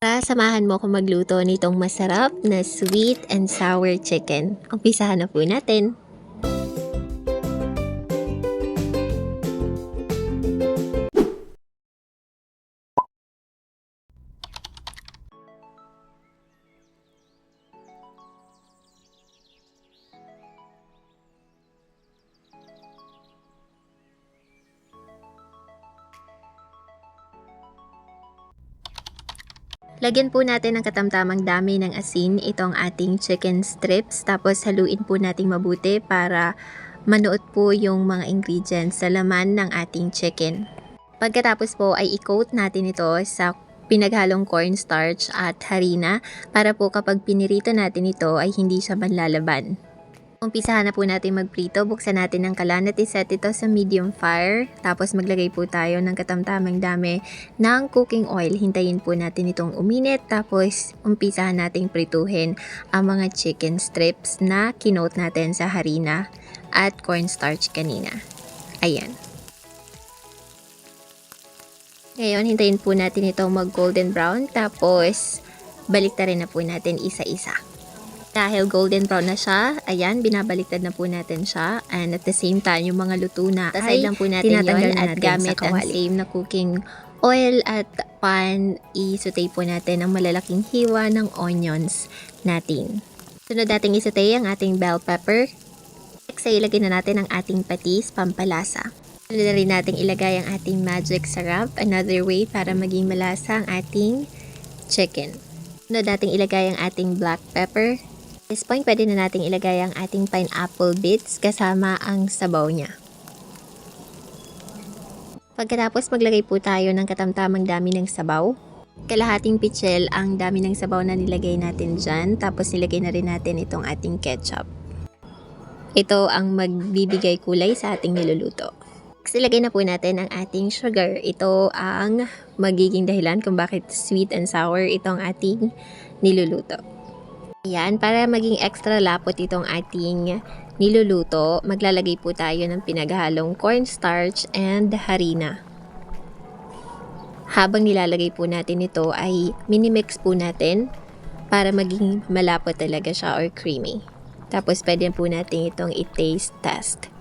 Tara, samahan mo ako magluto nitong masarap na sweet and sour chicken. Umpisahan na po natin. Lagyan po natin ng katamtamang dami ng asin itong ating chicken strips. Tapos haluin po natin mabuti para manuot po yung mga ingredients sa laman ng ating chicken. Pagkatapos po ay i-coat natin ito sa pinaghalong cornstarch at harina para po kapag pinirito natin ito ay hindi siya manlalaban. Umpisahan na po natin magprito. Buksan natin ang kalan at iset ito sa medium fire. Tapos maglagay po tayo ng katamtamang dami ng cooking oil. Hintayin po natin itong uminit. Tapos umpisahan nating prituhin ang mga chicken strips na kinoat natin sa harina at cornstarch kanina. Ayan. Ngayon, hintayin po natin itong mag golden brown. Tapos baliktarin na po natin isa-isa. Dahil golden brown na siya, ayan, binabaliktad na po natin siya. And at the same time, yung mga luto na ay lang po natin yun at gamit ang same na cooking oil at pan, i-saute po natin ang malalaking hiwa ng onions natin. Sunod nating i-saute ang ating bell pepper. Next ay ilagay na natin ang ating patis, pampalasa. Sunod na rin natin ilagay ang ating magic sarap, another way para maging malasa ang ating chicken. Sunod natin ilagay ang ating black pepper. At this point, pwede na natin ilagay ang ating pineapple bits kasama ang sabaw niya. Pagkatapos, maglagay po tayo ng katamtamang dami ng sabaw. Kalahating pichel ang dami ng sabaw na nilagay natin dyan. Tapos nilagay na rin natin itong ating ketchup. Ito ang magbibigay kulay sa ating niluluto. Next, ilagay na po natin ang ating sugar. Ito ang magiging dahilan kung bakit sweet and sour itong ating niluluto. Ayan, para maging extra lapot itong ating niluluto, maglalagay po tayo ng pinaghalong cornstarch and harina. Habang nilalagay po natin ito ay minimix po natin para maging malapot talaga siya or creamy. Tapos pwede po natin itong i-taste test.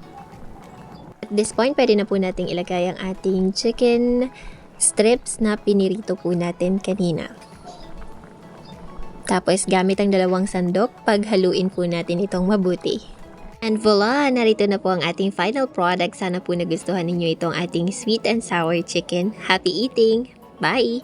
At this point, pwede na po natin ilagay ang ating chicken strips na pinirito po natin kanina. Tapos gamit ang 2 sandok, paghaluin po natin itong mabuti. And voila! Narito na po ang ating final product. Sana po nagustuhan ninyo itong ating sweet and sour chicken. Happy eating! Bye!